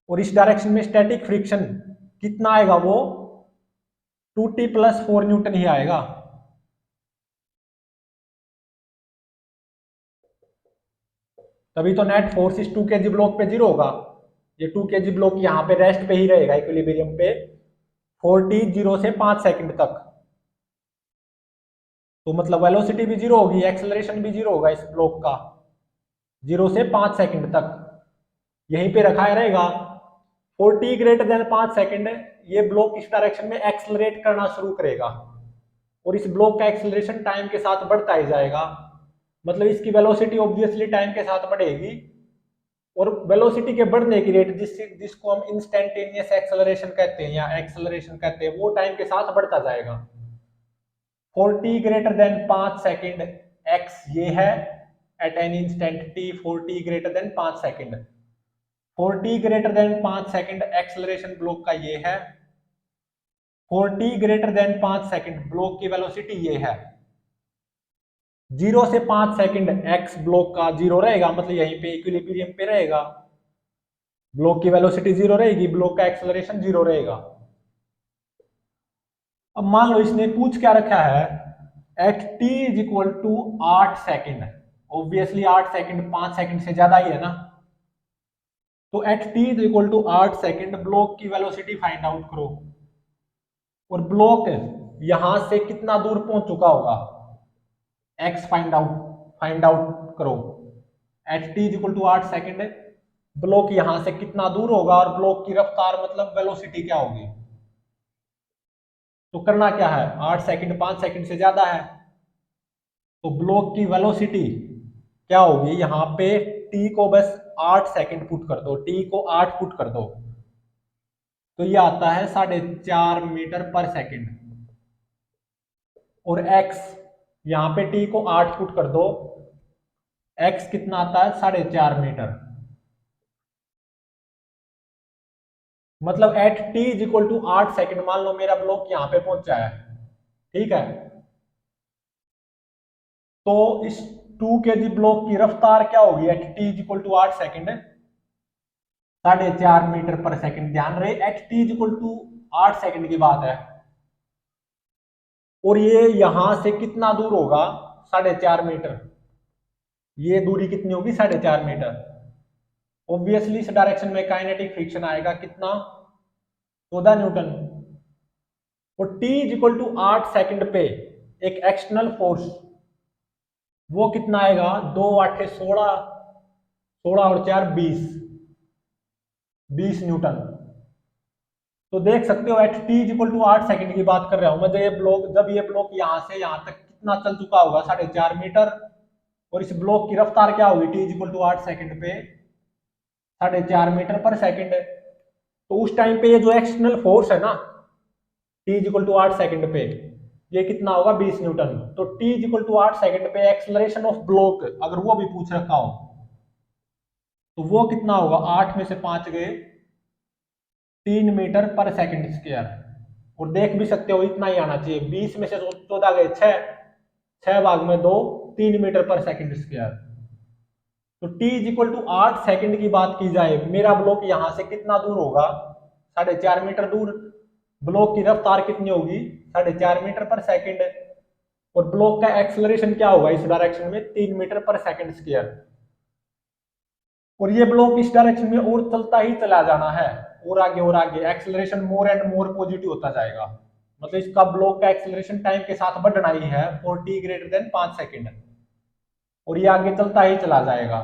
और इस डायरेक्शन में स्टैटिक फ्रिक्शन कितना आएगा वो 2t प्लस 4 न्यूटन ही आएगा। तभी तो नेट फोर्स इस 2 kg ब्लॉक पे 0 होगा। ये 2 kg ब्लॉक यहाँ पे रेस्ट पे ही रहेगा इक्विलिब्रियम पे 4t 0 से 5 सेकंड तक। तो मतलब वेलोसिटी भी 0 होगी, एक्सेलरेशन भी 0 होगा इस ब्लॉक का 0 से 5 सेकंड तक, यहीं पे रखा रहेगा। 4t ग्रेटर देन 5 सेकंड ये ब्लॉक इस डायरेक्शन में एक्सेलरेट करना शुरू करेगा, और इस ब्लॉक का एक्सेलरेशन टाइम के साथ बढ़ता ही जाएगा, मतलब इसकी वेलोसिटी ऑब्वियसली टाइम के साथ बढ़ेगी, और वेलोसिटी के बढ़ने की रेट जिसको हम इंस्टेंटेनियस एक्सेलरेशन कहते हैं या एक्सेलरेशन कहते हैं, वो टाइम के साथ बढ़ता जाएगा। 4t greater than 5 second x ये है eight any instant t 4t greater than 5 second, 4t greater than 5 second acceleration block का ये है, 4t greater than 5 second block की वेलोसिटी ये है। 0 से 5 सेकंड x ब्लॉक का 0 रहेगा, मतलब यहीं पे इक्विलिब्रियम पे रहेगा, ब्लॉक की वेलोसिटी 0 रहेगी, ब्लॉक का एक्सेलरेशन 0 रहेगा। अब मान लो इसने पूछ क्या रखा है at t is equal to 8 second, obviously 8 second 5 second से ज्यादा ही है ना, तो at t is equal to 8 second block की वेलोसिटी फाइंड आउट करो, और ब्लॉक यहां से कितना दूर पहुंच चुका होगा x फाइंड आउट करो। At t is equal to 8 second block यहां से कितना दूर होगा, और ब्लॉक की रफ्तार मतलब वेलोसिटी क्या होगी। तो करना क्या है 8 सेकंड 5 सेकंड से ज्यादा है, तो ब्लॉक की वेलोसिटी क्या होगी, यहां पे t को बस 8 सेकंड पुट कर दो, t को 8 पुट कर दो, तो ये आता है 4.5 मीटर पर सेकंड, और x यहां पे t को 8 पुट कर दो, x कितना आता है 4.5 मीटर, मतलब at t is equal to 8 second मान लो मेरा ब्लॉक यहां पे पहुंचा है, ठीक है। तो इस 2 kg ब्लॉक की रफ्तार क्या होगी at t is equal to 8 second, 4.5 meter पर सेकेंड। ध्यान रहे at t is equal to 8 second की बात है। और ये यहां से कितना दूर होगा, 4.5 मीटर। ये दूरी कितनी होगी, 4.5 मीटर। ऑब्वियसली इस डायरेक्शन में काइनेटिक फ्रिक्शन आएगा कितना, 14 न्यूटन। और t is equal to 8 second पे एक एक्सटर्नल फोर्स वो कितना आएगा, 2 8 16, 16 और 4 20 न्यूटन। तो देख सकते हो at t is equal to 8 second की बात कर रहा हूं मैं। जब ये ब्लॉक यहां से यहां तक कितना चल चुका होगा, 4.5 मीटर। और इस ब्लॉक की रफ्तार क्या होगी t is equal to 8 second पे, 4.5 मीटर पर सेकेंड। तो उस टाइम पे ये जो एक्सटर्नल फोर्स है ना, t is equal to 8 second पे ये कितना होगा, 20 न्यूटन। तो t is equal to 8 second पे एक्सलरेशन ऑफ ब्लॉक अगर वो भी पूछ रखा हो तो वो कितना होगा, 8 में से 5 गए, 3 मीटर पर सेकेंड स्क्वायर। और देख भी सकते हो इतना ही आना चाहिए, 20 में से 14 गए 6, 6 भाग में 2, 3 मीटर पर सेकेंड स्क्वायर। तो t is equal to 8 second की बात की जाए, मेरा ब्लॉक यहां से कितना दूर होगा, 4.5 मीटर दूर। ब्लॉक की रफ्तार कितनी होगी, 4.5 मीटर पर सेकेंड। और ब्लॉक का एक्सेलरेशन क्या होगा इस डायरेक्शन में, 3 मीटर पर सेकेंड स्क्वायर। और ये ब्लॉक इस डायरेक्शन में और चलता ही चला जाना है, और आगे acceleration more and more positive होता जाएगा। मतलब इसका ब्लॉक का एक्सेलरेशन टाइम के साथ बढ़ना ही है for T greater than 5 second. और ये आगे चलता ही चला जाएगा।